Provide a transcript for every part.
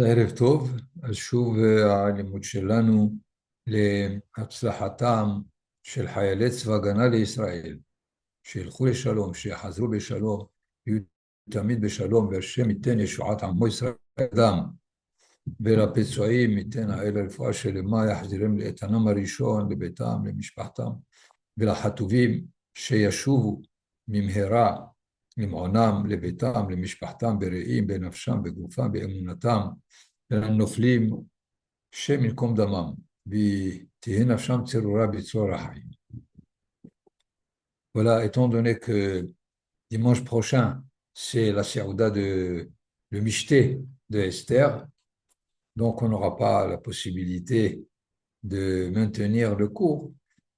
ערב טוב, אז שוב הלימוד שלנו להצלחתם של חיילי צבא הגנה לישראל, שילכו לשלום, שיחזרו בשלום, יהיו תמיד בשלום, והשם ייתן ישועת עמו ישראל אדם, ולפצועים ייתן האל רפואה שלמה, יחזירם לאיתנם הראשון, לביתם, למשפחתם, ולחטובים שישובו במהרה למעונם, לביתם, למשפחתם, ברעים, בנפשם, בגופם, באמונתם, ולנופלים, שם ינקום דמם, ותהי נפשם צרורה בצרור החיים. Voilà, étant donné que dimanche prochain, c'est la Séouda le Michté de Esther, donc on n'aura pas la possibilité de maintenir le cours.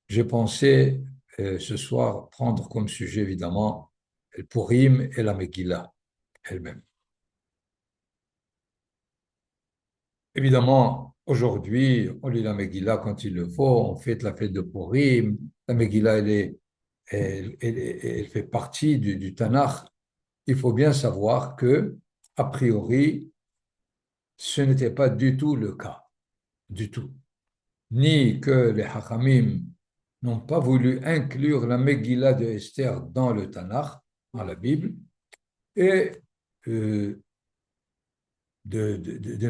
J'ai pensé ce soir prendre comme sujet évidemment le Purim et la Megillah elle-même. Évidemment, aujourd'hui, on lit la Megillah quand il le faut, on fête la fête de Purim. La Megillah, elle fait partie du Tanakh. Il faut bien savoir que, a priori, ce n'était pas du tout le cas, du tout. Ni que les Hachamim n'ont pas voulu inclure la Megillah de Esther dans le Tanakh, dans la Bible, et de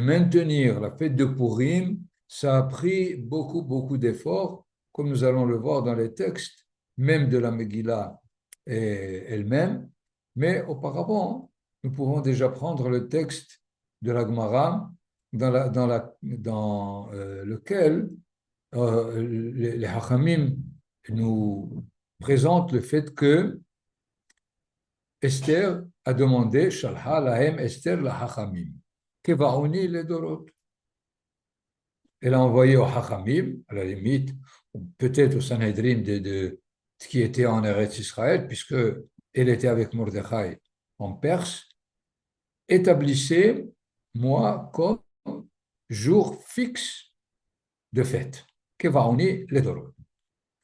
maintenir la fête de Purim, ça a pris beaucoup d'efforts, comme nous allons le voir dans les textes, même de la Megillah elle-même. Mais auparavant, nous pouvons déjà prendre le texte de la Gemara dans lequel les Hachamim nous présentent le fait que Esther a demandé, Shalha lahem Esther la Hachamim. Kevaoni les Dorot. Elle a envoyé au Hachamim, à la limite, peut-être au Sanhedrin qui était en Eretz Israël, puisque elle était avec Mordechai en Perse, établissez moi comme jour fixe de fête. Kevaoni les Dorot.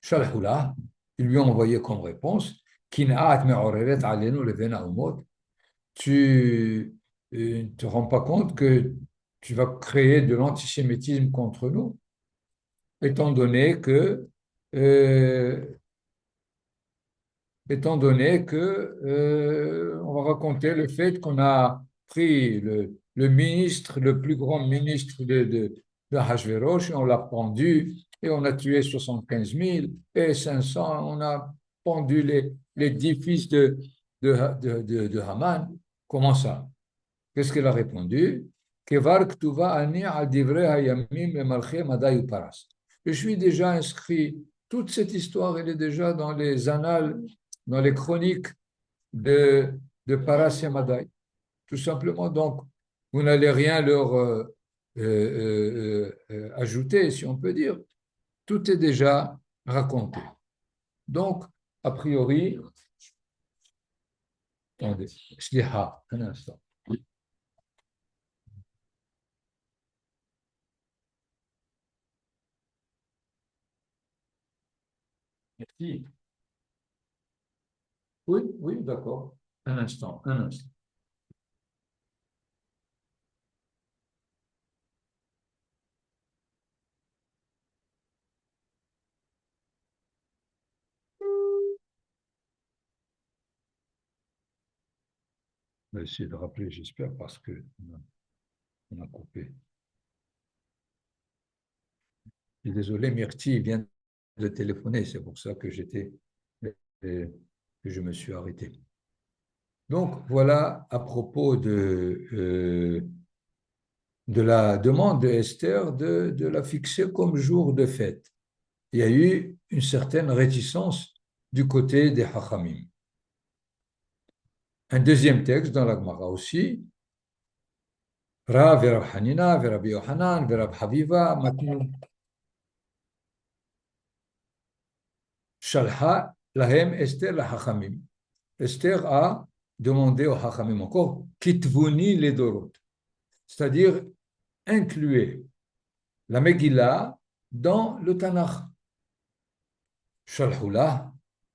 Shalhula, ils lui ont envoyé comme réponse, Kina'at me'oreret alenu levena umot. Tu ne te rends pas compte que tu vas créer de l'antisémitisme contre nous, étant donné que, euh, on va raconter le fait qu'on a pris le ministre, le plus grand ministre de Hachvérosh, et on l'a pendu, et on a tué 75 000 et 500, on a pendu les 10 fils de Haman. Comment ça? Qu'est-ce qu'elle a répondu? Je suis déjà inscrit, toute cette histoire, elle est déjà dans les annales, dans les chroniques de Paras et Madai. Tout simplement, donc, vous n'allez rien leur ajouter, si on peut dire. Tout est déjà raconté. Donc, a priori, attendez, sliha, un instant. Merci. Oui, oui, d'accord. Un instant, un instant. On va essayer de rappeler, j'espère, parce que on a coupé. Je suis désolé, Myrti vient de téléphoner, c'est pour ça que que je me suis arrêté. Donc, voilà à propos de la demande d'Esther de la fixer comme jour de fête. Il y a eu une certaine réticence du côté des Hachamim. Un deuxième texte dans la Gemara aussi, Rav et Rav Hanina, et Rabbi Yohanan, et Rav Haviva, maintenant, Shalha lahem Esther la Hachamim. Esther a demandé aux Hachamim encore, Kitvuni les Dorot, c'est-à-dire incluer la Megillah dans le Tanakh. Shalhula,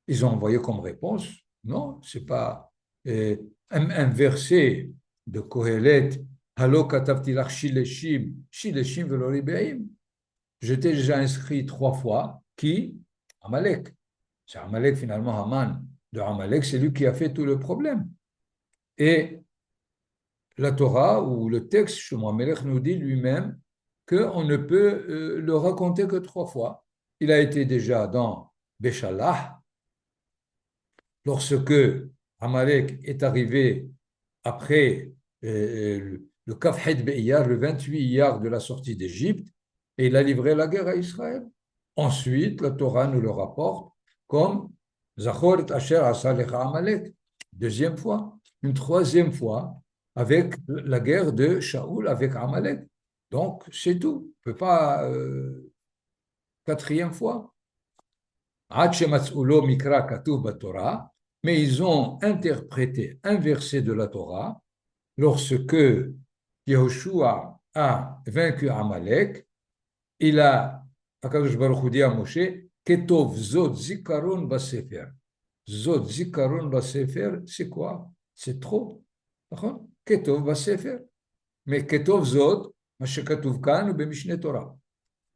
ils ont envoyé comme réponse, non, c'est pas un verset de Kohelet Halo katavti lach shileshim velo ribeim. Je t'ai déjà inscrit 3 fois. Qui? Amalek. C'est Amalek finalement, Haman de Amalek, c'est lui qui a fait tout le problème. Et la Torah ou le texte Shlomo HaMelech nous dit lui-même qu'on ne peut le raconter que 3 fois. Il a été déjà dans Béchalah, lorsque Amalek est arrivé après le Kafhed Be'iyar, le 28 Iyar de la sortie d'Égypte, et il a livré la guerre à Israël. Ensuite, la Torah nous le rapporte comme Zachor et Asher Asa Lecha Amalek. Deuxième fois. Une troisième fois, avec la guerre de Shaoul avec Amalek. Donc, c'est tout. On ne peut pas quatrième fois. Ad shematz'ulo mikra katuv Torah, mais ils ont interprété un verset de la Torah lorsque Yehoshua a vaincu Amalek. Il a, Akadosh Baruch Hu dit à Moshe, Ketov zot zikaron basefer. Zot zikaron basefer, c'est quoi? C'est trop. Ketov basefer. Mais Ketov zot, mashekatuv kan b'mishne Torah.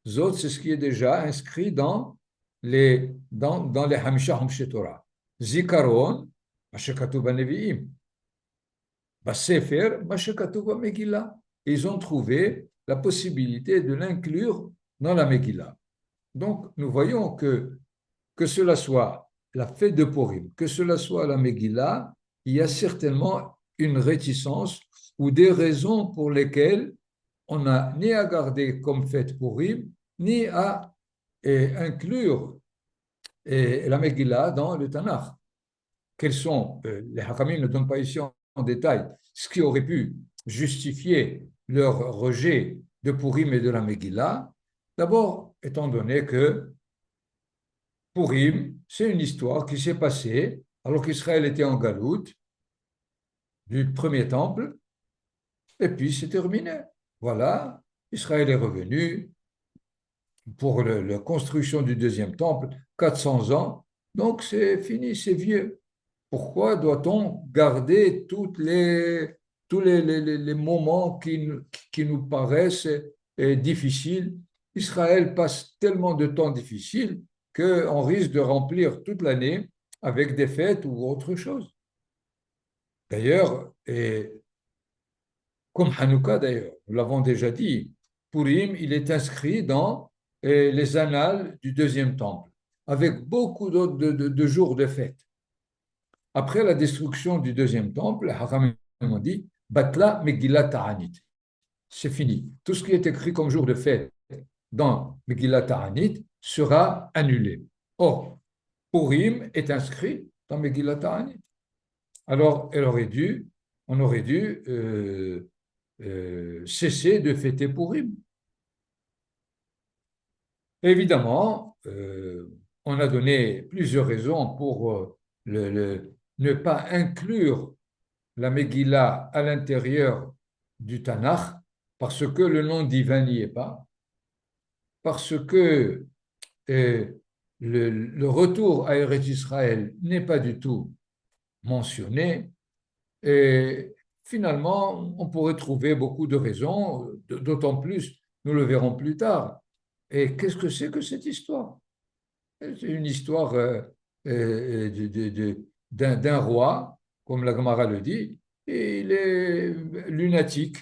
Zot, c'est ce qui est déjà inscrit dans les Hamisha Hamshe Torah. Zikaron, mashekatuv b'nevi'im. Basefer, mashekatuv b'megillah. Ils ont trouvé la possibilité de l'inclure dans la Megillah. Donc, nous voyons que cela soit la fête de Purim, que cela soit la Megillah, il y a certainement une réticence ou des raisons pour lesquelles on n'a ni à garder comme fête Purim, ni à inclure la Megillah dans le Tanakh. Quels sont, les Hakamim ne donnent pas ici en détail, ce qui aurait pu justifier leur rejet de Purim et de la Megillah. D'abord, étant donné que Purim, c'est une histoire qui s'est passée alors qu'Israël était en galoute du premier temple, et puis c'est terminé. Voilà, Israël est revenu pour la construction du deuxième temple, 400 ans, donc c'est fini, c'est vieux. Pourquoi doit-on garder tous les moments qui nous paraissent difficiles? Israël passe tellement de temps difficile qu'on risque de remplir toute l'année avec des fêtes ou autre chose. D'ailleurs, et comme Hanouka d'ailleurs, nous l'avons déjà dit, Purim, il est inscrit dans les annales du deuxième temple, avec beaucoup d'autres de jours de fête. Après la destruction du deuxième temple, les Haramim ont dit Batla Megillat Ta'anit. C'est fini. Tout ce qui est écrit comme jour de fête dans Megillat Ta'anit sera annulé. Or, Purim est inscrit dans Megillat Ta'anit. Alors, on aurait dû cesser de fêter Purim. Évidemment, on a donné plusieurs raisons pour ne pas inclure la Megillah à l'intérieur du Tanakh, parce que le nom divin n'y est pas, parce que le retour à Eretz Israël n'est pas du tout mentionné, et finalement, on pourrait trouver beaucoup de raisons, d'autant plus, nous le verrons plus tard. Et qu'est-ce que c'est que cette histoire? C'est une histoire d'un roi, comme la Gemara le dit, et il est lunatique.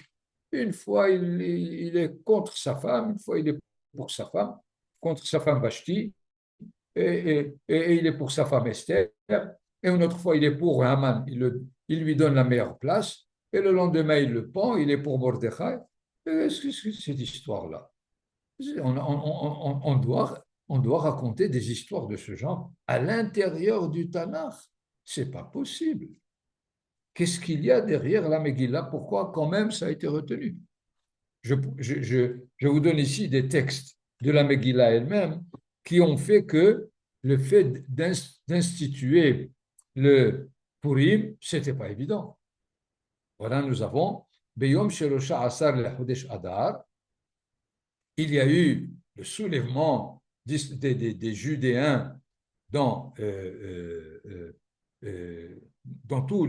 Une fois, il est contre sa femme, une fois, il est pour sa femme, contre sa femme Vashti, et il est pour sa femme Esther, et une autre fois, il est pour Haman, il lui donne la meilleure place, et le lendemain, il le pend, il est pour Mordechai. Qu'est-ce que c'est cette histoire-là? On doit raconter des histoires de ce genre à l'intérieur du Tanakh. C'est pas possible. Qu'est-ce qu'il y a derrière la Megillah? Pourquoi quand même ça a été retenu? Je vous donne ici des textes de la Megillah elle-même qui ont fait que le fait d'instituer le Purim, c'était pas évident. Voilà, nous avons Beyom Shelosha Asar le Chodesh Adar. Il y a eu le soulèvement des Judéens dans, dans tout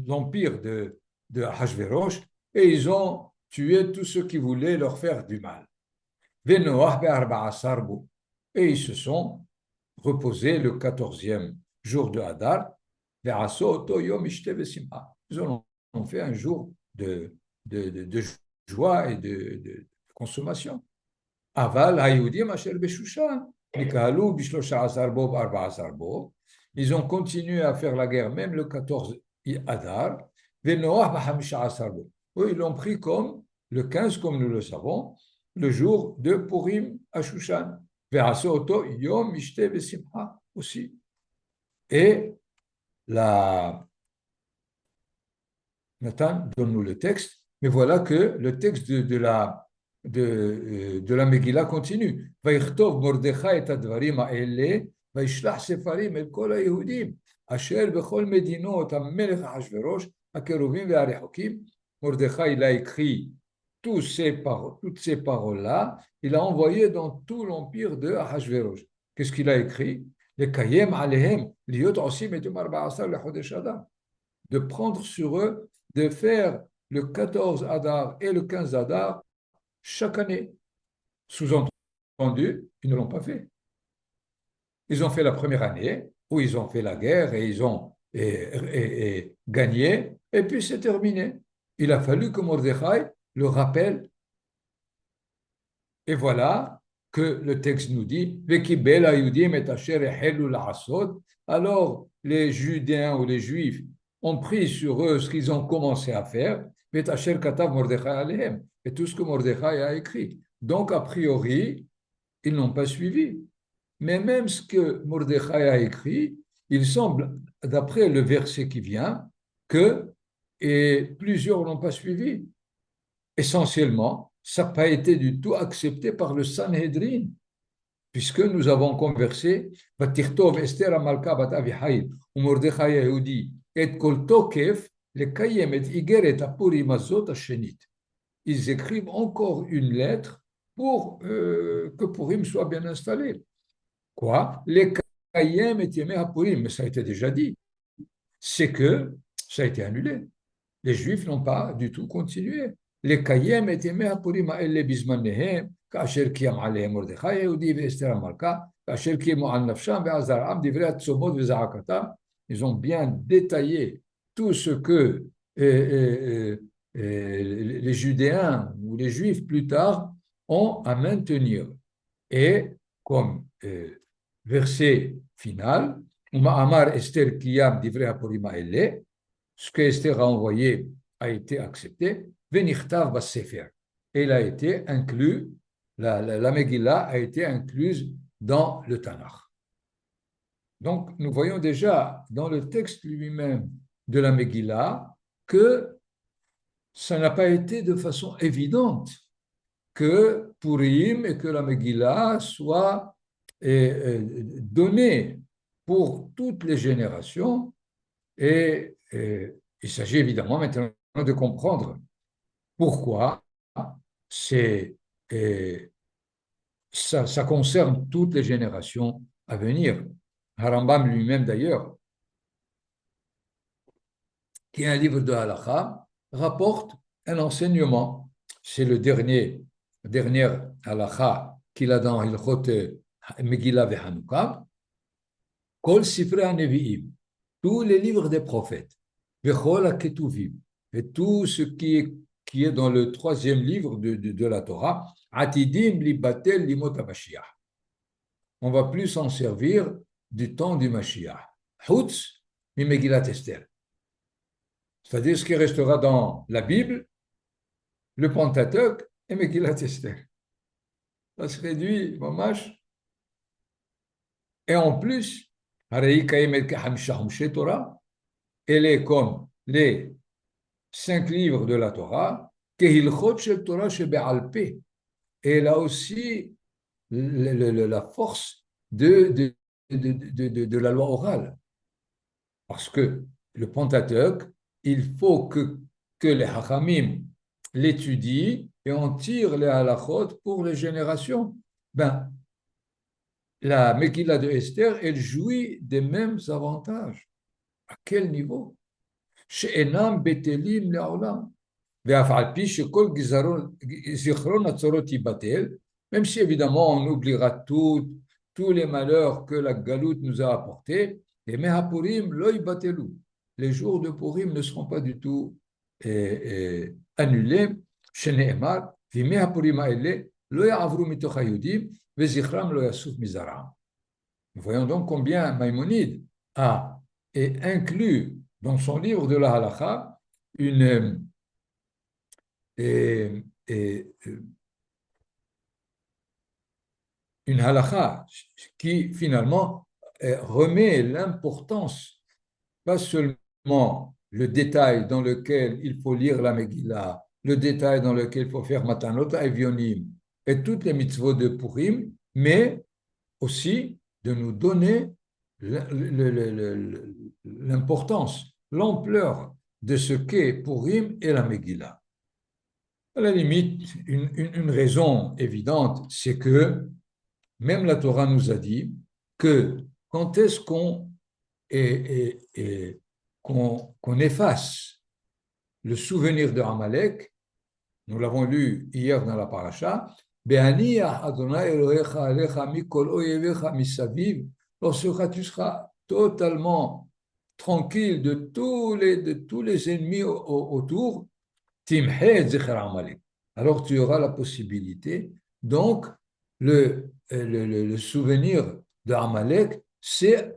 l'empire de Ahasverosh, et ils ont tué tous ceux qui voulaient leur faire du mal. Et ils se sont reposés le 14e jour de Hadar. Ils ont fait un jour de joie et de consommation. Aval Haïoudim Asher Beshushan, Nikahalou Bishlosha Azarbo, Arba Azarbo. Ils ont continué à faire la guerre, même le 14 Adar. Venoah Bahamisha Azarbo. Eux, ils l'ont pris comme le 15, comme nous le savons, le jour de Purim à Shushan. Ve'asoto Yom Mishte Vesimha aussi. Et la. Nathan, donne-nous le texte. Mais voilà que le texte de la Megillah continue. ויכתוב מרדכי את הדברים האלה, וישלח ספרים אל כל היהודים, אשר בכל מדינות המלך אחשוורוש, הקרובים והרחוקים. Mordechai, il a écrit toutes ces paroles-là, il a envoyé dans tout l'empire de Ahashverosh. Qu'est-ce qu'il a écrit? לקיים עליהם, להיות עושים את יום 14 לחודש אדר. De prendre sur eux, de faire le 14 Adar et le 15 Adar chaque année. Sous-entendu, ils ne l'ont pas fait. Ils ont fait la première année, où ils ont fait la guerre et ils ont gagné, et puis c'est terminé. Il a fallu que Mordechai le rappelle. Et voilà que le texte nous dit alors les Judéens ou les Juifs ont pris sur eux ce qu'ils ont commencé à faire, et tout ce que Mordechai a écrit. Donc, a priori, ils n'ont pas suivi. Mais même ce que Mordechai a écrit, il semble, d'après le verset qui vient, que plusieurs n'ont pas suivi. Essentiellement, ça n'a pas été du tout accepté par le Sanhedrin, puisque nous avons conversé, Vatirtov Esther Amalka Bat Avihaïl, ou Mordechai Yehudi, et Kol Tokef, le Kayem et Igeret Apurim Azot Hashenit. Ils écrivent encore une lettre pour que Purim soit bien installé. Quoi? Les Kayem et Yemé Apurim, mais ça a été déjà dit, c'est que ça a été annulé. Les Juifs n'ont pas du tout continué. לקיים את ימי הפורים האלה בזמניהם, כאשר קיים עליהם מרדכי היהודי ואסתר המלכה, כאשר קיימו על נפשם ועזר העם דברי הצומות וזעקתם. Ils ont bien détaillé tout ce que les Judéens ou les Juifs plus tard ont à maintenir. Et comme verset final, Amar Esther Kiyam divrei hapurim haele, ce que Esther a envoyé a été accepté. Venichtav Bassefer. Et il a été inclus, la Megillah a été incluse dans le Tanakh. Donc, nous voyons déjà dans le texte lui-même de la Megillah que ça n'a pas été de façon évidente que Purim et que la Megillah soit donnée pour toutes les générations. Et il s'agit évidemment maintenant de comprendre pourquoi ça concerne toutes les générations à venir. Harambam lui-même d'ailleurs, qui est un livre de halakha, rapporte un enseignement. C'est le dernier halakha qu'il a dans Hilchot Megillah et Hanouka. Kol Sifrei HaNevi'im, tous les livres des prophètes, Vechol HaKetuvim, et tout ce qui est dans le 3e livre de la Torah, Atidim Libatel Limot HaMashiach. On va plus s'en servir du temps du Mashiach. Chutz mi Megillat Esther. C'est-à-dire ce qui restera dans la Bible, le Pentateuch et Megillat Esther. Ça se réduit, mamash. Et en plus, elle est comme les 5 livres de la Torah, Kehilchot shel Torah shebe'al peh. Et elle a aussi la force de la loi orale. Parce que le Pentateuch, il faut que les Hachamim l'étudient et en tirent les halachot pour les générations. Ben, la Megillah de Esther, elle jouit des mêmes avantages. À quel niveau? She'enam betelim le'olam. ואף על פי שכל זיכרון הצרות ייבטל, même si évidemment on oubliera tous les malheurs que la galoute nous a apportés, les Mehapurim lo yibatelu. Les jours de Purim ne seront pas du tout annulés. שנאמר, וימי הפורים האלה לא יעברו מתוך היהודים וזכרם לא יסוף מזרעם. Nous voyons donc combien Maïmonide a inclus dans son livre de la Halakha une, une halakha qui finalement remet l'importance, pas seulement le détail dans lequel il faut lire la Megillah, le détail dans lequel il faut faire Matanot Evionim et toutes les mitzvot de Purim, mais aussi de nous donner l'importance, l'ampleur de ce qu'est Purim et la Megillah. À la limite, une raison évidente, c'est que même la Torah nous a dit que quand est-ce qu'on efface le souvenir de Amalek, nous l'avons lu hier dans la paracha, lorsque tu seras totalement tranquille de tous les ennemis autour, alors tu auras la possibilité. Donc, le souvenir de Amalek, c'est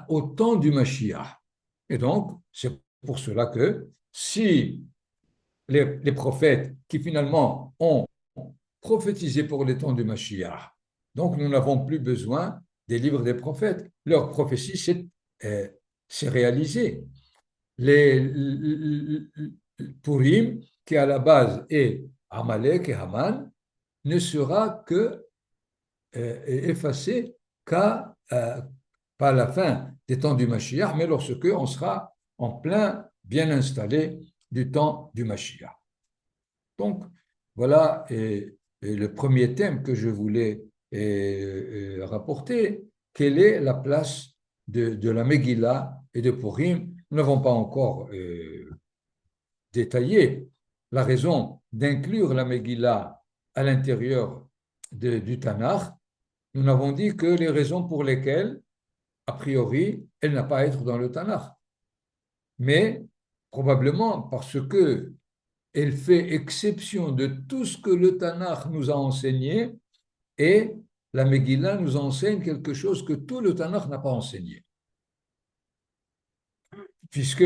au temps du Mashiach. Et donc, c'est pour cela que si les prophètes qui finalement ont prophétisé pour les temps du Mashiach, donc nous n'avons plus besoin des livres des prophètes. Leur prophétie s'est réalisée. Purim, qui à la base est Amalek et Haman, ne sera que effacé pas à la fin des temps du Mashiach, mais lorsque on sera en plein, bien installé du temps du Mashiach. Donc, voilà le premier thème que je voulais rapporter. Quelle est la place de la Megillah et de Purim? Nous n'avons pas encore détaillé la raison d'inclure la Megillah à l'intérieur du Tanakh. Nous n'avons dit que les raisons pour lesquelles, a priori, elle n'a pas à être dans le Tanakh. Mais probablement parce que elle fait exception de tout ce que le Tanakh nous a enseigné et la Megillah nous enseigne quelque chose que tout le Tanakh n'a pas enseigné. Puisque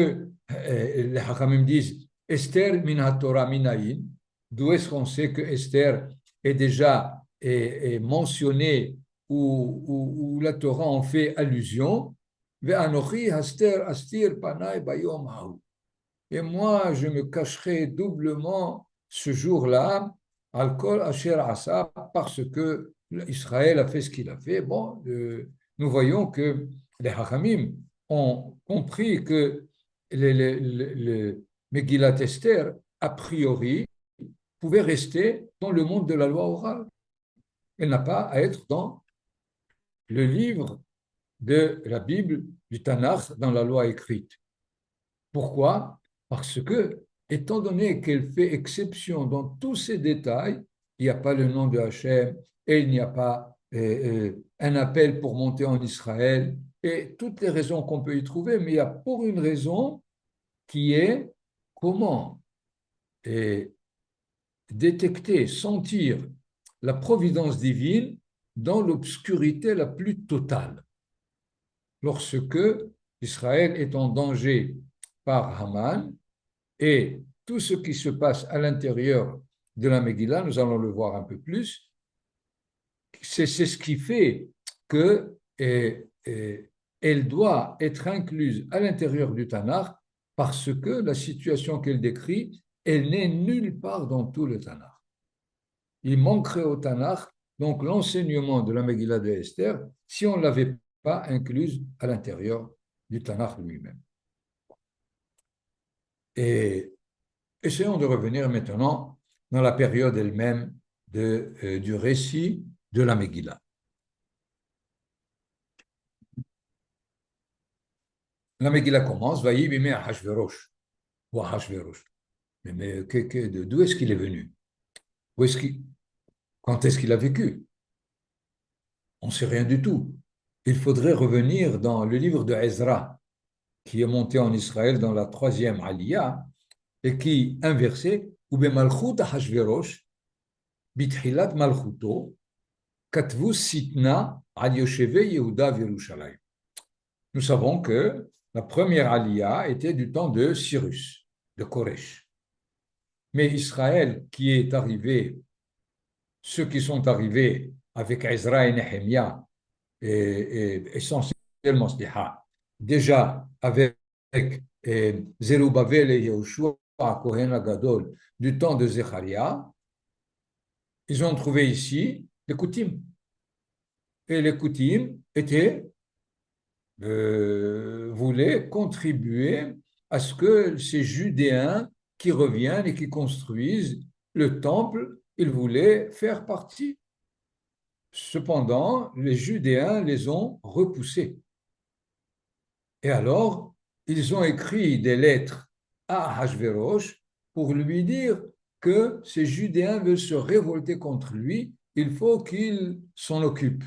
les Hachamim disent Esther min ha-Torah minayin, d'où est-ce qu'on sait que Esther est déjà mentionnée où la Torah en fait allusion. Ve'anochi astir panai bayom ha'u. Et moi, je me cacherai doublement ce jour-là, al-kol asher asa, parce que Israël a fait ce qu'il a fait. Bon, nous voyons que les Hachamim ont compris que le Megillat Esther, a priori, pouvait rester dans le monde de la loi orale. Elle n'a pas à être dans le livre de la Bible, du Tanakh, dans la loi écrite. Pourquoi? Parce que, étant donné qu'elle fait exception dans tous ces détails, il n'y a pas le nom de Hachem et il n'y a pas un appel pour monter en Israël et toutes les raisons qu'on peut y trouver, mais il y a pour une raison qui est comment détecter, sentir la providence divine dans l'obscurité la plus totale. Lorsque Israël est en danger par Haman et tout ce qui se passe à l'intérieur de la Megillah, nous allons le voir un peu plus, c'est ce qui fait que elle doit être incluse à l'intérieur du Tanakh parce que la situation qu'elle décrit, elle n'est nulle part dans tout le Tanakh. Il manquerait au Tanakh donc l'enseignement de la Megillah de Esther si on ne l'avait pas incluse à l'intérieur du Tanakh lui-même. Et essayons de revenir maintenant dans la période elle-même du récit de la Megillah. La Megillah commence, Vayi bimei Achashverosh, ou Achashverosh. D'où est-ce qu'il est venu? Où est-ce qu'il, quand est-ce qu'il a vécu? On ne sait rien du tout. Il faudrait revenir dans le livre de Ezra, qui est monté en Israël dans la troisième Aliyah, et qui, inversé, ou Malchut Hashverosh, Bithilat Malchuto, Katvu Sitna al Yosheve Yehuda Virushalayim. Nous savons que la première Aliyah était du temps de Cyrus, de Koresh. Mais Israël, qui est arrivé, ceux qui sont arrivés avec Ezra et Nehemiah, et essentiellement déjà avec Zerubbabel et Yehoshua, Kohen Agadol, du temps de Zecharia, ils ont trouvé ici les Koutim. Et les Koutim voulaient contribuer à ce que ces Judéens qui reviennent et qui construisent le temple, ils voulaient faire partie. Cependant, les Judéens les ont repoussés. Et alors, ils ont écrit des lettres à Ahasverosh pour lui dire que ces Judéens veulent se révolter contre lui, il faut qu'il s'en occupe.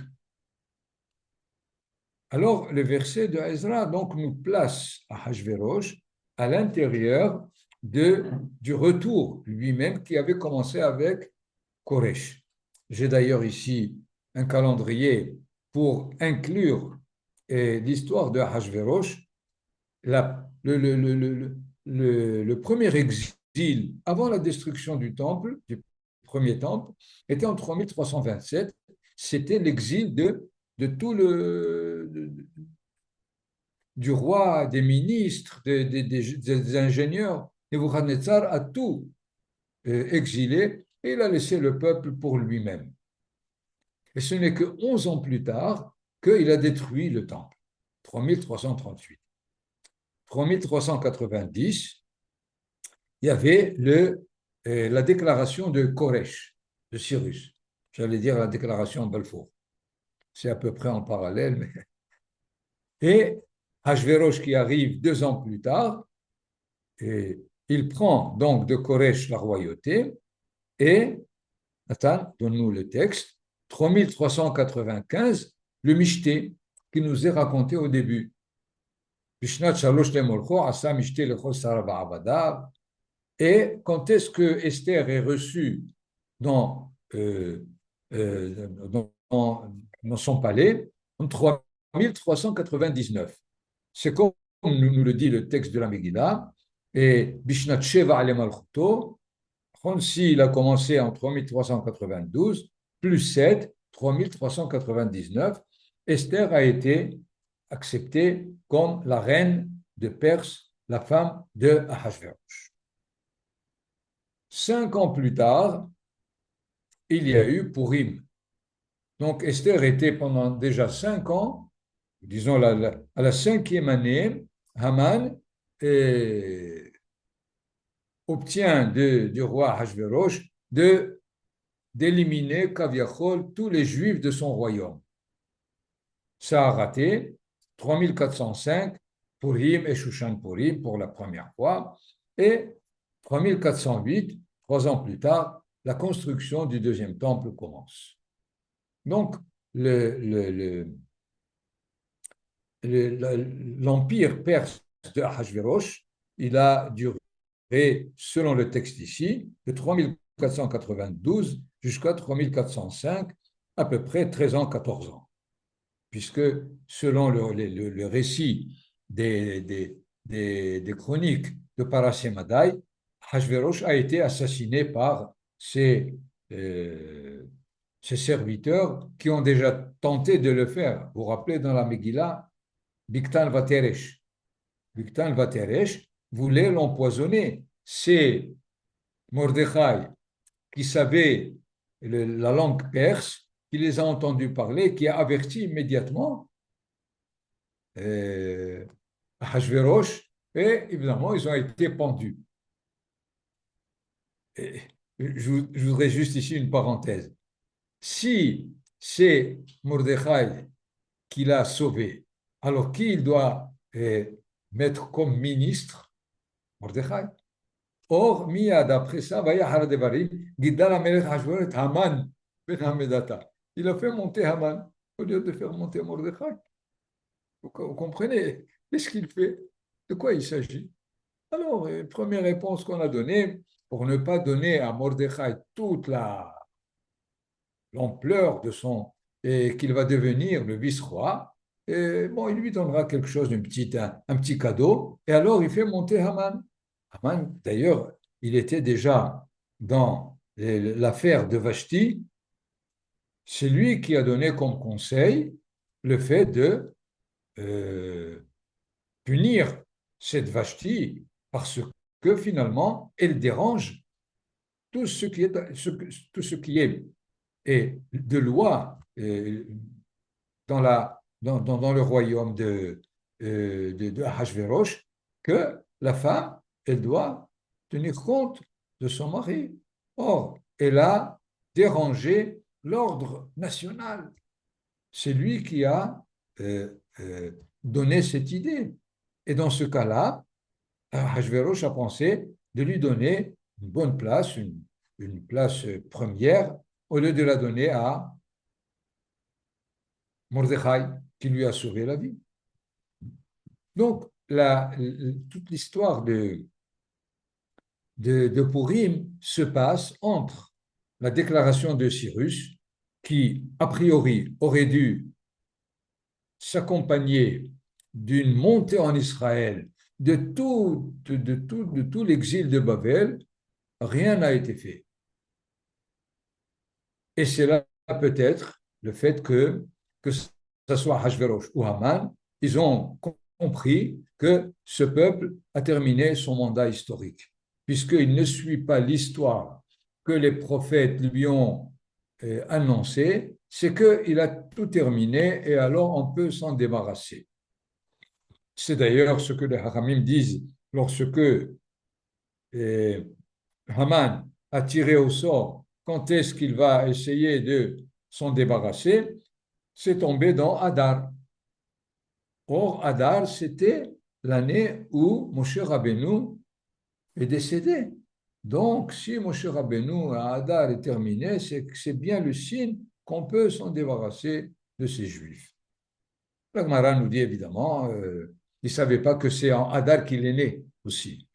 Alors, le verset de Ezra donc nous place Ahasverosh à l'intérieur du retour lui-même qui avait commencé avec Koresh. J'ai d'ailleurs ici un calendrier pour inclure l'histoire de Ahasverosh. Le premier exil avant la destruction du temple, du premier temple, était en 3327. C'était l'exil de tout du roi, des ministres, des ingénieurs. Nebuchadnezzar a tout exilé et il a laissé le peuple pour lui-même. Et ce n'est que 11 ans plus tard qu'il a détruit le temple, 3338. 3390, il y avait la déclaration de Koresh, de Cyrus. J'allais dire la déclaration de Balfour. C'est à peu près en parallèle. Mais... Et Hachvérosh qui arrive 2 ans plus tard, et il prend donc de Koresh la royauté et, Nathan, donne-nous le texte, 3395, le Michté qui nous est raconté au début. Et quand est-ce que Esther est reçue dans, dans son palais? En 3399. C'est comme nous le dit le texte de la Megillah. Et Bishnat Sheva ale Malchuto, s'il a commencé en 3392, plus 7, 3399, Esther a été acceptée comme la reine de Perse, la femme de Ahasverosh. 5 ans plus tard, il y a eu Purim. Donc Esther était pendant déjà 5 ans, disons à la 5e année, Haman obtient du roi Ahasverosh d'éliminer Kaviachol tous les juifs de son royaume. Ça a raté, 3405, Purim et Shushan Purim pour la première fois, et 3408, 3 ans plus tard, la construction du deuxième temple commence. Donc, l'empire perse de Ahasverosh, il a duré, selon le texte ici, de 3492 jusqu'à 3405, à peu près 13 ans, 14 ans. Puisque selon le récit des chroniques de Parashémadaï, Hachvérosh a été assassiné par ses serviteurs qui ont déjà tenté de le faire. Vous vous rappelez dans la Megillah, Bigtan Vateresh. Bigtan Vateresh voulait l'empoisonner. C'est Mordechai qui savait la langue perse, qui les a entendus parler, qui a averti immédiatement Hachvérosh, et évidemment, ils ont été pendus. Et je voudrais juste ici une parenthèse. Si c'est Mordechai qui l'a sauvé, alors qui il doit mettre comme ministre? Mordechai. Or, miyad, après ça, Vayahar Devarim, Gidal Amelech Hashverosh et Haman ben Hamedata. Il a fait monter Haman au lieu de faire monter Mordechai. Vous comprenez? Qu'est-ce qu'il fait? De quoi il s'agit? Alors, première réponse qu'on a donnée, pour ne pas donner à Mordechai toute l'ampleur de son, et qu'il va devenir le vice-roi, et bon, il lui donnera quelque chose, un petit cadeau, et alors il fait monter Haman. Haman, d'ailleurs, il était déjà dans l'affaire de Vashti, c'est lui qui a donné comme conseil le fait de euh, punir cette Vashti parce que finalement, elle dérange tout ce qui est, tout ce qui est et de loi dans le royaume de Ahashverosh, que la femme, elle doit tenir compte de son mari. Or, elle a dérangé l'ordre national. C'est lui qui a donné cette idée. Et dans ce cas-là, Ahashverosh a pensé de lui donner une bonne place, une place première, au lieu de la donner à Mordechai, qui lui a sauvé la vie. Donc, toute l'histoire de Purim se passe entre la déclaration de Cyrus, qui, a priori, aurait dû s'accompagner d'une montée en Israël de tout l'exil de Babel, rien n'a été fait. Et c'est là peut-être le fait que ce soit Hachverosh ou Haman, ils ont compris que ce peuple a terminé son mandat historique, puisqu'il ne suit pas l'histoire que les prophètes lui ont annoncée, c'est qu'il a tout terminé et alors on peut s'en débarrasser. C'est d'ailleurs ce que les Haramim disent lorsque Haman a tiré au sort quand est-ce qu'il va essayer de s'en débarrasser, c'est tombé dans Adar. Or, Adar, c'était l'année où Moshe Rabbeinu est décédé. Donc, si Moshe Rabbeinu à Adar est terminé, c'est bien le signe qu'on peut s'en débarrasser de ces Juifs. La Gemara nous dit évidemment, il ne savait pas que c'est en Adar qu'il est né aussi.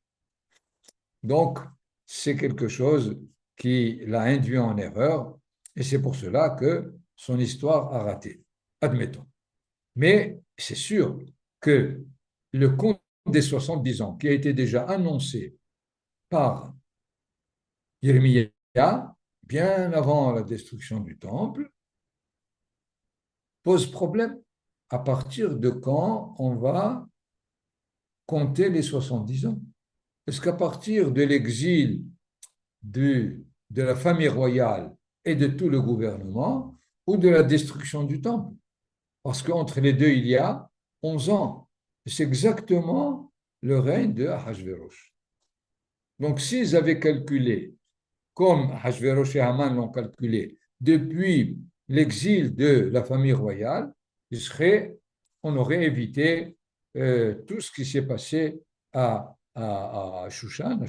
Donc, c'est quelque chose qui l'a induit en erreur et c'est pour cela que son histoire a raté. Admettons. Mais c'est sûr que le compte des 70 ans qui a été déjà annoncé par Jérémie bien avant la destruction du temple pose problème. À partir de quand on va compter les 70 ans? Est-ce qu'à partir de l'exil de la famille royale et de tout le gouvernement ou de la destruction du temple? Parce qu'entre les deux, il y a 11 ans. C'est exactement le règne de Ahashverosh. Donc, s'ils avaient calculé, comme Ahashverosh et Haman l'ont calculé, depuis l'exil de la famille royale, on aurait évité tout ce qui s'est passé à Shushan,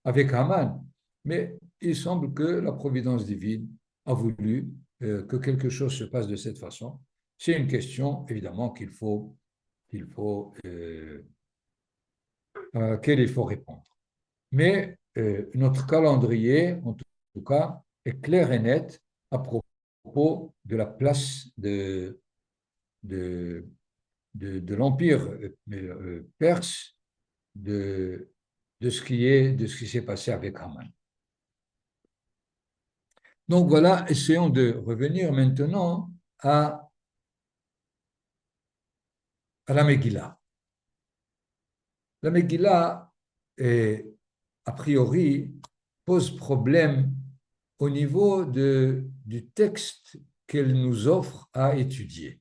avec Haman. Mais il semble que la providence divine a voulu que quelque chose se passe de cette façon. C'est une question, évidemment, qu'il faut, à laquelle il faut répondre. Mais notre calendrier, en tout cas, est clair et net à propos de la place de, de l'Empire perse, de ce qui s'est passé avec Haman. Donc voilà, essayons de revenir maintenant à la Megillah. La Megillah, a priori, pose problème au niveau du texte qu'elle nous offre à étudier.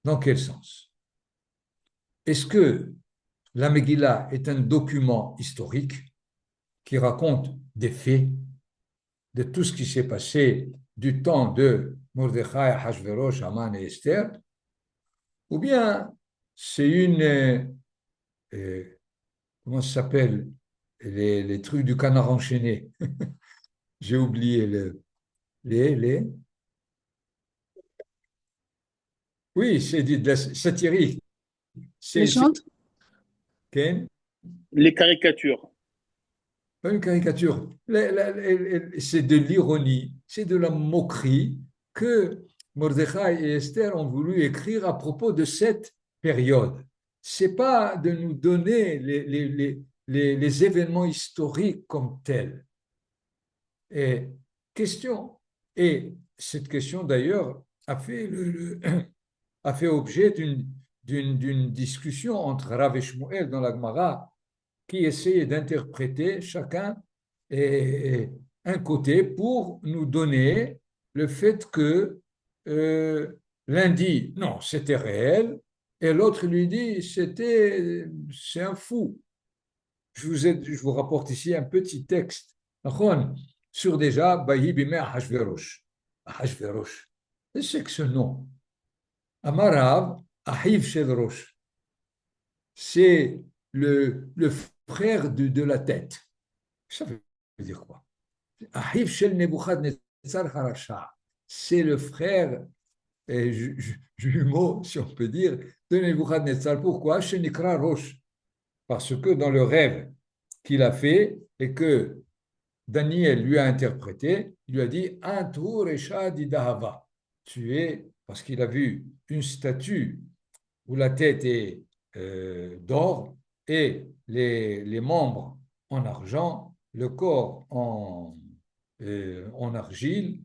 Dans quel sens? Est-ce que la Megillah est un document historique qui raconte des faits de tout ce qui s'est passé du temps de Mordechai, Hachverosh, Haman et Esther, ou bien c'est une comment ça s'appelle, les trucs du canard enchaîné. J'ai oublié les. Oui, c'est de la satirique. Les C'est chantres? Ken, Les caricatures. pas une caricature. C'est de l'ironie, c'est de la moquerie que Mordechai et Esther ont voulu écrire à propos de cette période. C'est pas de nous donner les événements historiques comme tels. Et question. Et cette question, d'ailleurs, a fait objet d'une discussion entre Rav et Shmuel dans la Gemara, qui essayait d'interpréter chacun un côté pour nous donner le fait que l'un dit non, c'était réel, et l'autre lui dit c'est un fou. Je vous rapporte ici un petit texte sur déjà Bahi Bime Ahashverosh. Ahashverosh. C'est que ce nom. Amarav Ahiv Shel Rosh. C'est le frère de la tête. Ça veut dire quoi? Ahiv Shel Nebuchadnezzar Harasha. C'est le frère jumeau, si on peut dire, de Nebuchadnezzar. Pourquoi? Shenikra Rosh. Parce que dans le rêve qu'il a fait et que Daniel lui a interprété, il lui a dit Antur Esha Didahava. Tu es, parce qu'il a vu une statue où la tête est d'or et les membres en argent, le corps en argile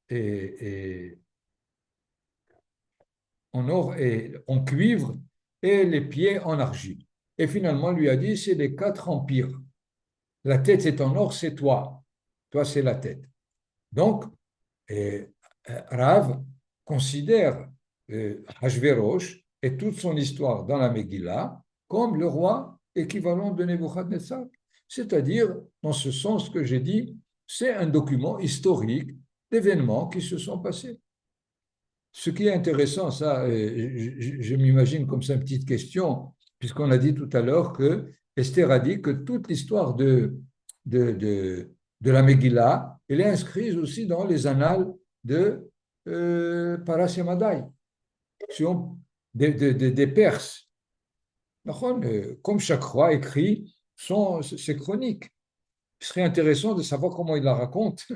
et en or et en cuivre et les pieds en argile. Et finalement, lui a dit, c'est les quatre empires. La tête est en or, c'est toi. Toi, c'est la tête. Donc, Rav considère Hachvérosh et toute son histoire dans la Megillah comme le roi équivalent de Nebuchadnezzar. C'est-à-dire, dans ce sens que j'ai dit, c'est un document historique d'événements qui se sont passés. Ce qui est intéressant, ça, je m'imagine comme ça une petite question, puisqu'on a dit tout à l'heure que Esther a dit que toute l'histoire de la Megillah, elle est inscrite aussi dans les annales de Parasya Madai, des Perses. Comme chaque roi écrit ses chroniques. Ce serait intéressant de savoir comment il la raconte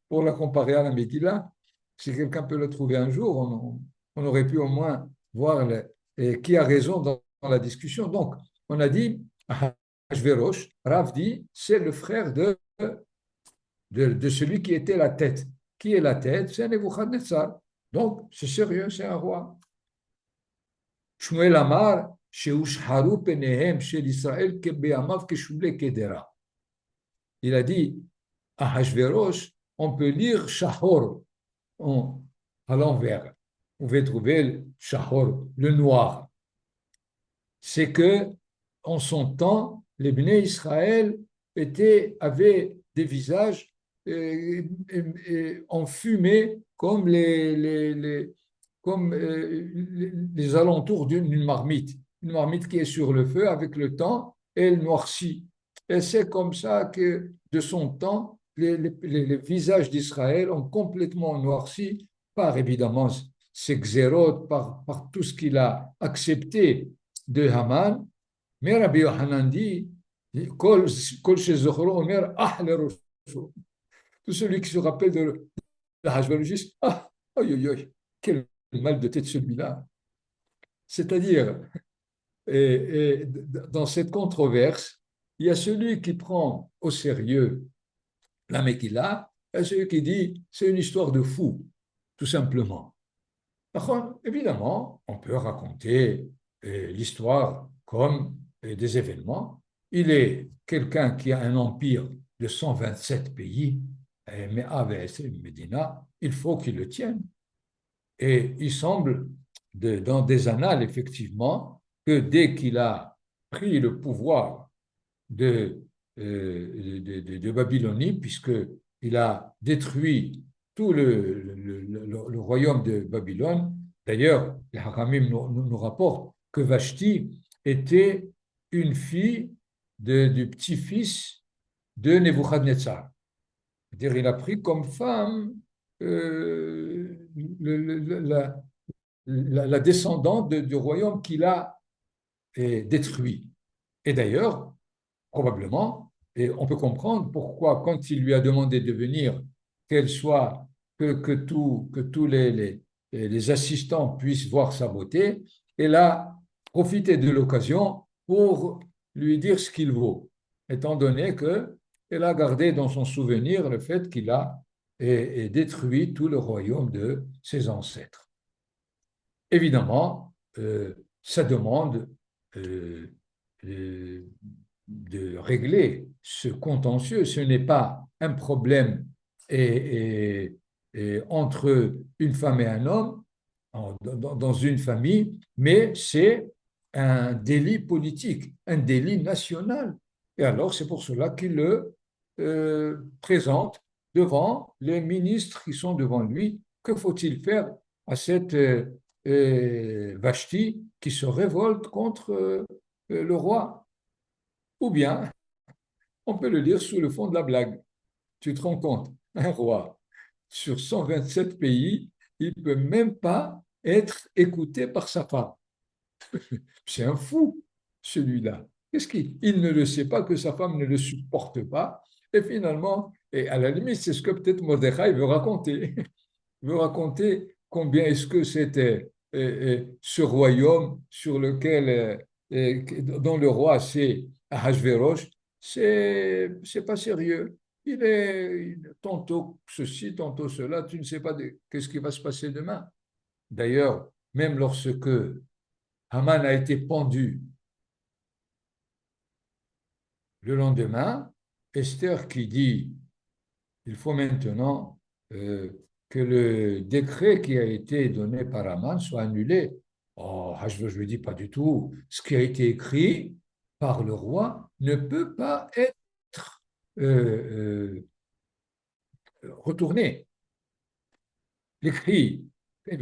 pour la comparer à la Megillah. Si quelqu'un peut le trouver un jour, on aurait pu au moins voir qui a raison dans la discussion. Donc, on a dit, Ashverosh, Rav dit, c'est le frère de celui qui était la tête. Qui est la tête? C'est Nebuchadnezzar. Donc, c'est sérieux, c'est un roi. Shmuel Amar, Sheusharu penehem shel Israël kebeamav keshule kedera. Il a dit à Hachvérosh, on peut lire Shahor à l'envers. Vous pouvez trouver Shahor, le noir. C'est que, en son temps, les Bnei Israël avaient des visages enfumés comme les alentours d'une marmite. Une marmite qui est sur le feu, avec le temps, elle noircit. Et c'est comme ça que, de son temps, les visages d'Israël ont complètement noirci par, évidemment, ses xérotes, par tout ce qu'il a accepté de Haman. Mais Rabbi Yohanan dit, tout celui qui se rappelle de la Hashvérosh, ah, aïe, aïe, aïe, quel mal de tête celui-là. C'est-à-dire, dans cette controverse, il y a celui qui prend au sérieux la Megillah, et celui qui dit c'est une histoire de fou, tout simplement. Évidemment, on peut raconter l'histoire comme des événements. Il est quelqu'un qui a un empire de 127 pays, mais avec Médina, il faut qu'il le tienne. Et il semble, dans des annales, effectivement, que dès qu'il a pris le pouvoir de Babylonie, puisqu'il a détruit tout le royaume de Babylone. D'ailleurs, les Hakamim nous rapportent que Vashti était une fille du petit-fils de Nebuchadnezzar. C'est-à-dire, il a pris comme femme la descendante du royaume qu'il a détruit. Et d'ailleurs, probablement, et on peut comprendre pourquoi, quand il lui a demandé de venir, qu'elle soit, que tous les assistants puissent voir sa beauté, elle a profité de l'occasion pour lui dire ce qu'il vaut, étant donné qu'elle a gardé dans son souvenir le fait qu'il a détruit tout le royaume de ses ancêtres. Évidemment, ça demande euh, de régler ce contentieux. Ce n'est pas un problème entre une femme et un homme dans une famille, mais c'est un délit politique, un délit national. Et alors, c'est pour cela qu'il le présente devant les ministres qui sont devant lui. Que faut-il faire à cette Vashti qui se révolte contre le roi? Ou bien, on peut le lire sous le fond de la blague. Tu te rends compte, un roi sur 127 pays, il ne peut même pas être écouté par sa femme. C'est un fou, celui-là. Qu'est-ce qu'il il ne le sait pas que sa femme ne le supporte pas. Et finalement, et à la limite, c'est ce que peut-être Mordechai veut raconter. Il veut raconter combien est-ce que c'était ce royaume sur lequel, dont le roi c'est Ahasverosh, c'est pas sérieux. Il est tantôt ceci, tantôt cela, tu ne sais pas qu'est-ce qui va se passer demain. D'ailleurs, même lorsque Haman a été pendu le lendemain, Esther qui dit il faut maintenant que le décret qui a été donné par Haman soit annulé. Oh, je ne lui dis pas du tout. Ce qui a été écrit par le roi ne peut pas être retourné. L'écrit, il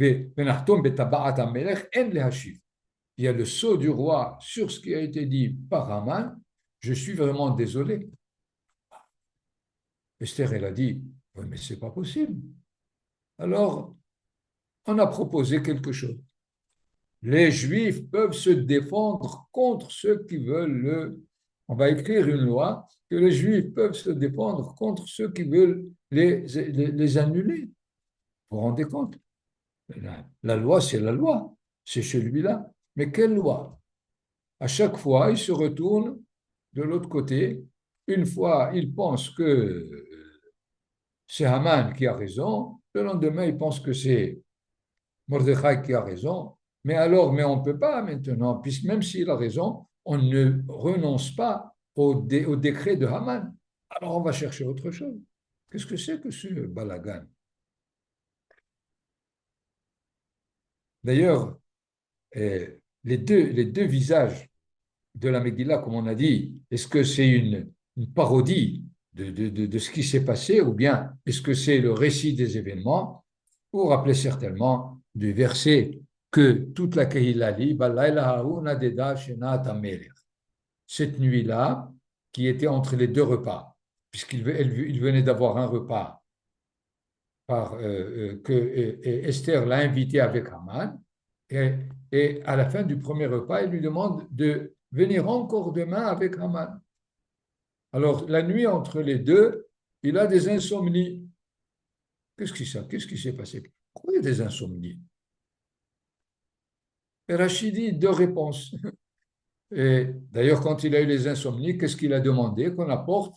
y a le sceau du roi sur ce qui a été dit par Haman. Je suis vraiment désolé. Esther, elle a dit, oui, mais ce n'est pas possible. Alors, on a proposé quelque chose. Les Juifs peuvent se défendre contre ceux qui veulent On va écrire une loi que les Juifs peuvent se défendre contre ceux qui veulent les annuler. Vous vous rendez compte? La loi, c'est la loi. C'est celui-là. Mais quelle loi? À chaque fois, il se retourne de l'autre côté. Une fois, il pense que c'est Haman qui a raison. Le lendemain, il pense que c'est Mordechai qui a raison. Mais on ne peut pas maintenant, puisque même s'il a raison, on ne renonce pas au décret de Haman. Alors on va chercher autre chose. Qu'est-ce que c'est que ce balagan? D'ailleurs, les deux visages de la Megillah, comme on a dit, est-ce que c'est une parodie de ce qui s'est passé ou bien est-ce que c'est le récit des événements? Vous vous rappelez certainement du verset que toute la Kehillah lit, cette nuit-là, qui était entre les deux repas, puisqu'il venait d'avoir un repas que Esther l'a invité avec Haman, et à la fin du premier repas, il lui demande de venir encore demain avec Haman. Alors, la nuit entre les deux, il a des insomnies. Qu'est-ce qui s'est passé? Pourquoi il y a des insomnies? Et Rachid dit deux réponses. Et d'ailleurs, quand il a eu les insomnies, qu'est-ce qu'il a demandé? Qu'on apporte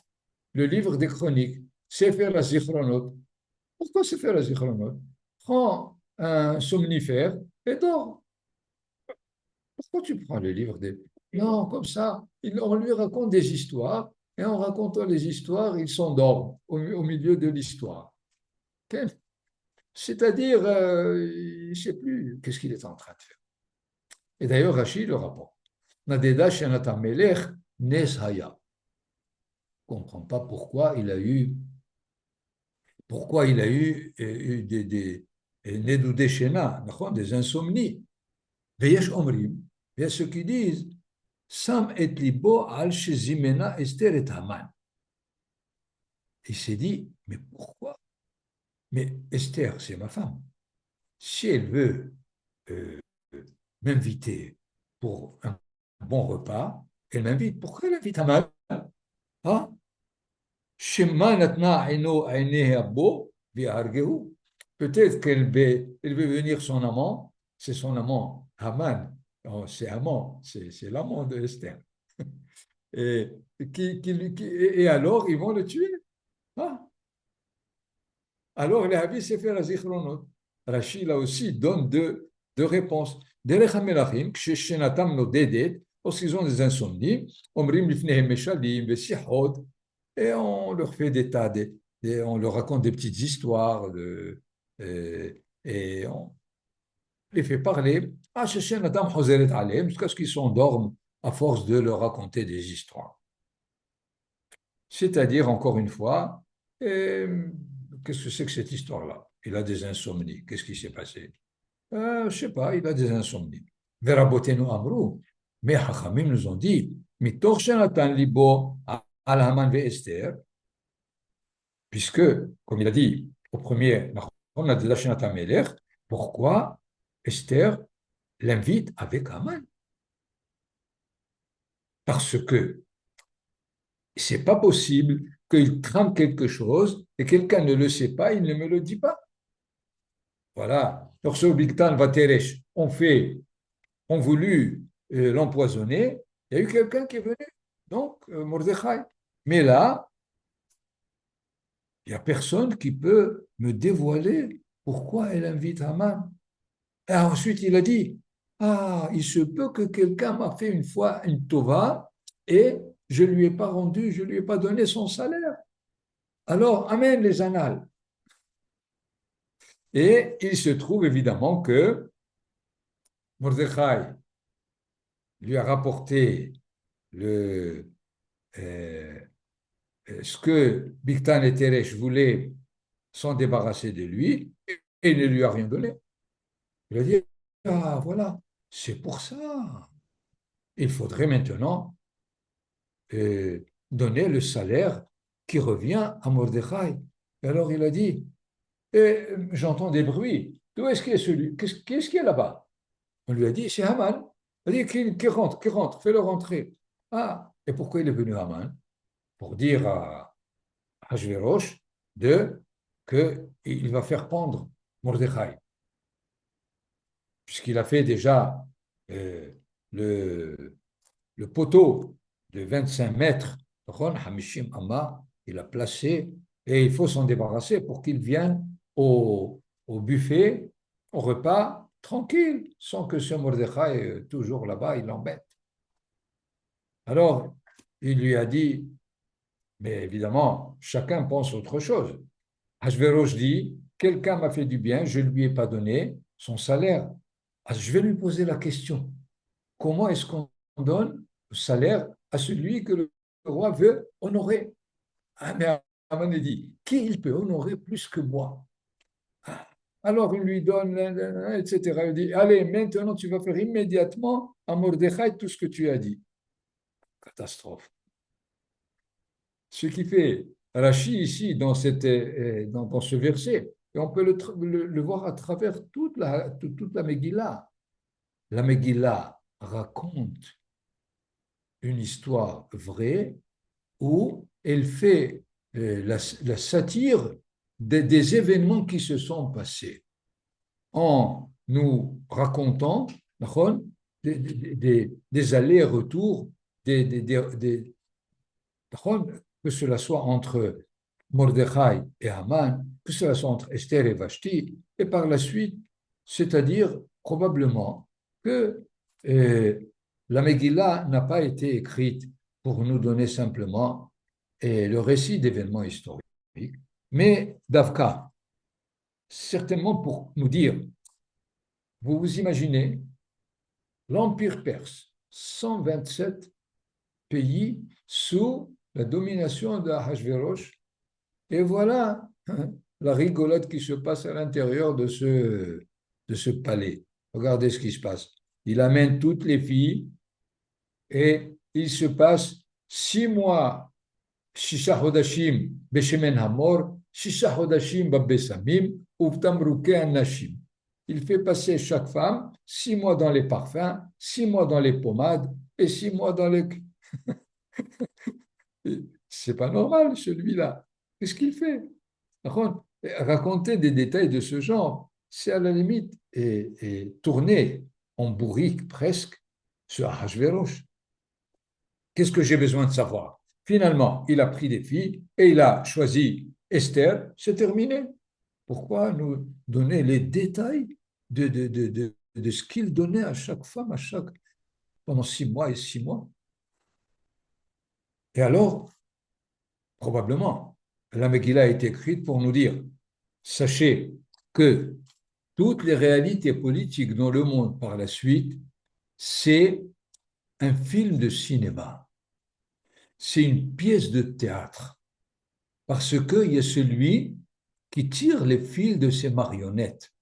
le livre des chroniques, Sefer HaZichronot. Pourquoi Sefer HaZichronot? Prends un somnifère et dors. Pourquoi tu prends le livre des... Non, comme ça, on lui raconte des histoires, et en racontant les histoires, il s'endort au milieu de l'histoire. C'est-à-dire, il ne sait plus qu'est-ce qu'il est en train de faire. Et d'ailleurs, Rachid le rapporte. Nadeda Shenata Melech Nes Haya. On ne comprend pas pourquoi il a eu des Nedoudé Shena, des insomnies. Veyesh Omrim, il y a ceux qui disent Sam et libo al shezimena Esther et Haman. Il s'est dit, mais pourquoi? Mais Esther, c'est ma femme. Si elle veut euh, m'inviter pour un bon repas, elle m'invite. Pourquoi elle invite Haman? Hein? Shema natna aino aineha bo bihargehu. Peut-être elle veut venir son amant, c'est son amant Haman. Oh, c'est amant, c'est l'amant de Esther. Et, et alors, ils vont le tuer. Hein? Alors, les Habits Sefer Zichronot. Rashi, là aussi, donne deux réponses. Derech HaMelachim, kshenatam nodedet, lorsqu'ils ont des insomnies, omrim lifnehem meshalim, vesichod, et on leur fait on leur raconte des petites histoires, et on les fait parler, kshenatam chozeret alem, jusqu'à ce qu'ils s'endorment à force de leur raconter des histoires. C'est-à-dire, encore une fois, qu'est-ce que c'est que cette histoire-là? Il a des insomnies. Qu'est-ce qui s'est passé? Je ne sais pas, il a des insomnies. Verabotenu amrou. Mais Hachamim nous ont dit, Mitor shenatan libo al Haman ve Esther, puisque, comme il a dit au premier, on a de Shenatan Melech, pourquoi Esther l'invite avec Haman? Parce que c'est pas possible qu'il trame quelque chose et quelqu'un ne le sait pas, il ne me le dit pas. Voilà. Lorsque Bigtan Vateresh ont voulu l'empoisonner, il y a eu quelqu'un qui est venu, donc Mordechai. Mais là, il n'y a personne qui peut me dévoiler pourquoi elle invite Haman. Et ensuite, il a dit, ah, il se peut que quelqu'un m'a fait une fois une tova et je ne lui ai pas rendu, je ne lui ai pas donné son salaire. Alors, amène les annales. Et il se trouve évidemment que Mordechai lui a rapporté euh, ce que Bigtan et Teresh voulaient s'en débarrasser de lui et ne lui a rien donné. Il a dit, ah voilà, c'est pour ça. Il faudrait maintenant donner le salaire qui revient à Mordechai. Et alors il a dit, j'entends des bruits. D'où est-ce qu'il est celui? Qu'est-ce qu'il y a là-bas? On lui a dit, c'est Haman. Il a dit, qui rentre, fais-le rentrer. Ah, et pourquoi il est venu Haman? Pour dire à Hachvérosh qu'il va faire pendre Mordechai. Puisqu'il a fait déjà euh, le, le poteau de 25 mètres, Hamishim Amma, il a placé, et il faut s'en débarrasser pour qu'il vienne au buffet, au repas, tranquille, sans que ce Mordechai, toujours là-bas, il l'embête. Alors, il lui a dit, mais évidemment, chacun pense autre chose. Hachvérosh dit, quelqu'un m'a fait du bien, je ne lui ai pas donné son salaire. Je vais lui poser la question, comment est-ce qu'on donne le salaire à celui que le roi veut honorer? Ah, mais Haman dit, qui il peut honorer plus que moi? Alors il lui donne, etc. Il dit, allez, maintenant tu vas faire immédiatement à Mordechai tout ce que tu as dit. Catastrophe. Ce qui fait Rashi ici, dans ce verset, et on peut le voir à travers toute la Megillah. La Megillah raconte une histoire vraie où elle fait la satire des événements qui se sont passés en nous racontant des allers-retours, que cela soit entre Mordechai et Haman, que cela soit entre Esther et Vashti, et par la suite, c'est-à-dire probablement que la Megillah n'a pas été écrite pour nous donner simplement le récit d'événements historiques, mais d'Avka, certainement pour nous dire, vous vous imaginez, l'Empire perse, 127 pays sous la domination de Ahashverosh, et voilà la rigolade qui se passe à l'intérieur de ce palais. Regardez ce qui se passe. Il amène toutes les filles et il se passe 6 mois, Shisha Hodashim Beshemen Hamor, Shisha Hodashim Babbesamim, Uvtamruke Nashim. Il fait passer chaque femme 6 mois dans les parfums, 6 mois dans les pommades et 6 mois dans les... C'est pas normal, celui-là. Qu'est-ce qu'il fait? Raconter des détails de ce genre, c'est à la limite et tourner en bourrique presque sur Ahasverosh. Qu'est-ce que j'ai besoin de savoir? Finalement, il a pris des filles et il a choisi Esther, c'est terminé. Pourquoi nous donner les détails de ce qu'il donnait à chaque femme, pendant 6 mois et 6 mois? Et alors, probablement, la Megillah a été écrite pour nous dire, sachez que toutes les réalités politiques dans le monde par la suite, c'est un film de cinéma, c'est une pièce de théâtre, parce qu'il y a celui qui tire les fils de ses marionnettes,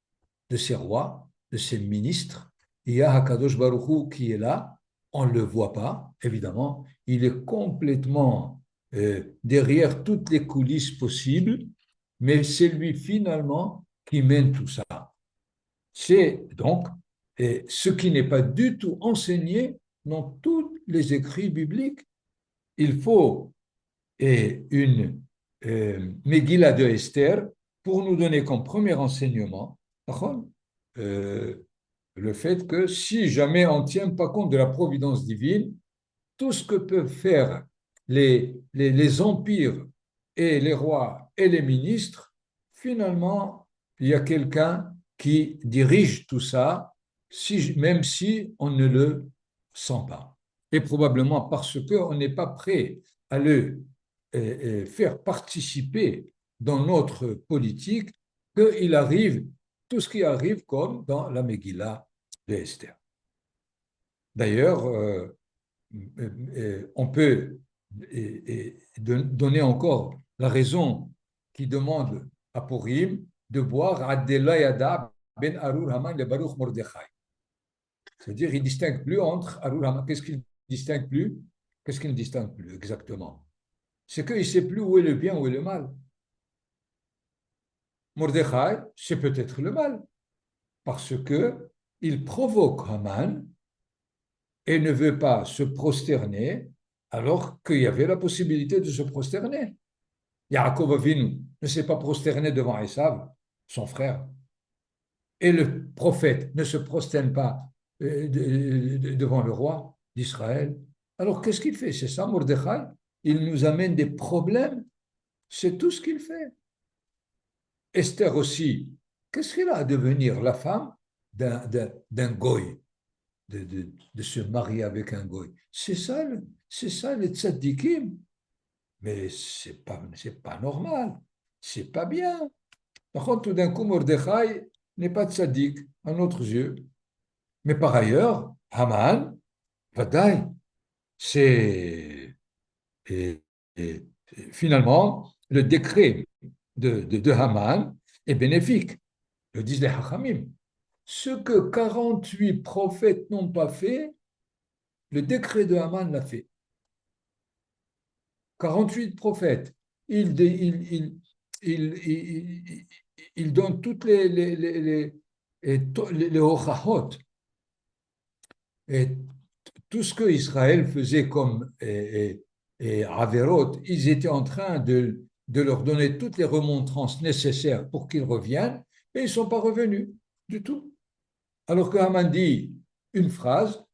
de ses rois, de ses ministres. Il y a Hakadosh Baruch Hu qui est là, on ne le voit pas, évidemment, il est complètement derrière toutes les coulisses possibles, mais c'est lui finalement qui mène tout ça. C'est donc ce qui n'est pas du tout enseigné dans tous les écrits bibliques. Il faut une Megillah de Esther pour nous donner comme premier enseignement le fait que si jamais on ne tient pas compte de la providence divine, tout ce que peuvent faire les empires et les rois et les ministres, finalement, il y a quelqu'un qui dirige tout ça, même si on ne le sent pas. Et probablement parce qu'on n'est pas prêt à le faire participer dans notre politique, qu'il arrive tout ce qui arrive comme dans la Megillah de Esther. D'ailleurs, on peut donner encore la raison qui demande à Purim de boire Adela Yada ben Arur Haman le Baruch Mordechai. C'est-à-dire, il ne distingue plus entre Arur Haman. Qu'est-ce qu'il distingue plus? Qu'est-ce qu'il ne distingue plus exactement? C'est qu'il ne sait plus où est le bien, où est le mal. Mordechai, c'est peut-être le mal, parce qu'il provoque Haman et ne veut pas se prosterner alors qu'il y avait la possibilité de se prosterner. Yaakov Avinu ne s'est pas prosterné devant Esav, son frère. Et le prophète ne se prosterne pas devant le roi d'Israël. Alors qu'est-ce qu'il fait? C'est ça, Mordechai. Il nous amène des problèmes. C'est tout ce qu'il fait. Esther aussi, qu'est-ce qu'elle a à devenir la femme d'un goy, de se marier avec un goy? C'est ça les tzaddikim. Mais c'est pas normal, c'est pas bien. Par contre, tout d'un coup, Mordechai n'est pas tzaddik à notre yeux. Mais par ailleurs, Haman, Vadaï, c'est et, et, finalement le décret de Haman est bénéfique, le disent les Hachamim. Ce que 48 prophètes n'ont pas fait, le décret de Haman l'a fait. 48 prophètes. Il donne toutes les ochahot et tout ce que Israël faisait comme averot, ils étaient en train de leur donner toutes les remontrances nécessaires pour qu'ils reviennent et ils ne sont pas revenus du tout. Alors que Haman dit une phrase,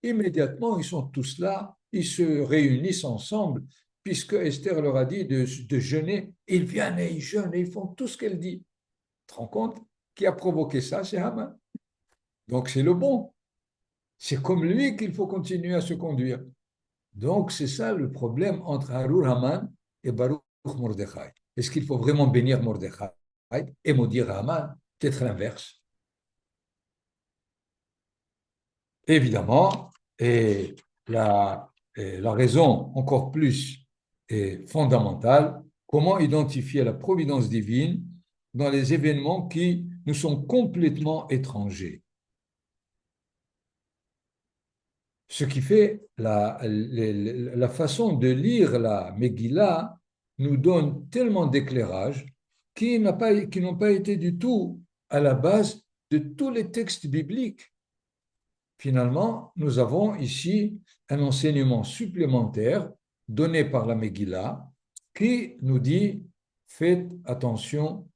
immédiatement ils sont tous là, ils se réunissent ensemble, puisque Esther leur a dit de jeûner, ils viennent et ils jeûnent et ils font tout ce qu'elle dit. Tu te rends compte? Qui a provoqué ça? C'est Haman. Donc c'est le bon. C'est comme lui qu'il faut continuer à se conduire. Donc c'est ça le problème entre Harur Haman et Baruch Mordechai. Est-ce qu'il faut vraiment bénir Mordechai et maudire Haman? Peut-être l'inverse. Évidemment, et la raison encore plus fondamentale, comment identifier la providence divine dans les événements qui nous sont complètement étrangers. Ce qui fait la façon de lire la Megillah nous donne tellement d'éclairage qui n'ont pas été du tout à la base de tous les textes bibliques. Finalement, nous avons ici un enseignement supplémentaire donné par la Megillah qui nous dit faites attention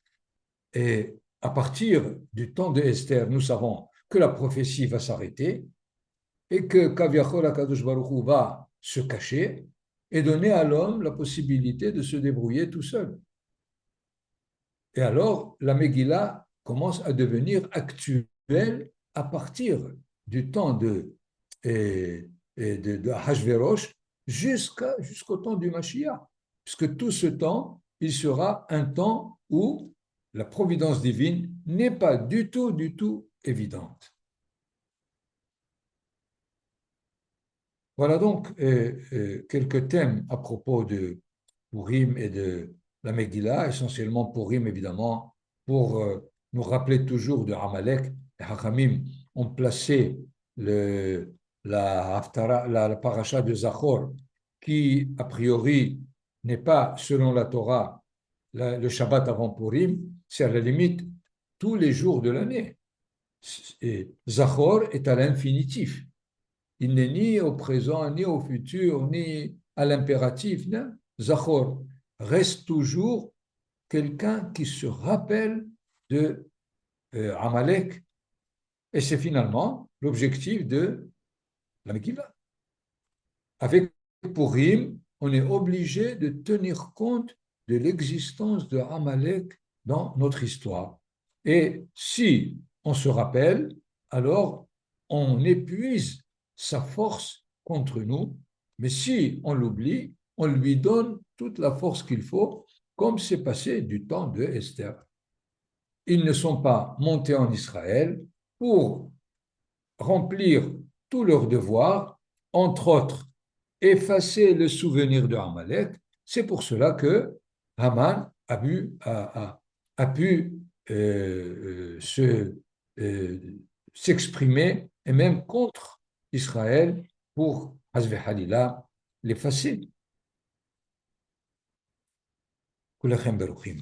et à partir du temps de Esther, nous savons que la prophétie va s'arrêter et que Kaviachol Akadosh Baruch Hu va se cacher et donner à l'homme la possibilité de se débrouiller tout seul. Et alors, la Megillah commence à devenir actuelle à partir du temps de Ahashverosh jusqu'au temps du Mashiach. Puisque tout ce temps, il sera un temps où la providence divine n'est pas du tout évidente. Voilà donc quelques thèmes à propos de Purim et de la Megillah, essentiellement Purim évidemment, pour nous rappeler toujours de Amalek. Les Hachamim ont placé la paracha de Zachor, qui a priori n'est pas selon la Torah le Shabbat avant Purim, c'est à la limite tous les jours de l'année. Et Zachor est à l'infinitif. Il n'est ni au présent, ni au futur, ni à l'impératif. Zachor reste toujours quelqu'un qui se rappelle de Amalek. Et c'est finalement l'objectif de la Megillah. Avec Purim, on est obligé de tenir compte de l'existence de Amalek dans notre histoire. Et si on se rappelle, alors on épuise sa force contre nous, mais si on l'oublie, on lui donne toute la force qu'il faut, comme c'est passé du temps de Esther. Ils ne sont pas montés en Israël pour remplir tous leurs devoirs, entre autres, effacer le souvenir de Amalek. C'est pour cela que Haman a pu s'exprimer, et même contre Israël, pour Hazve Halila l'effacer. Kulachem Beruchim.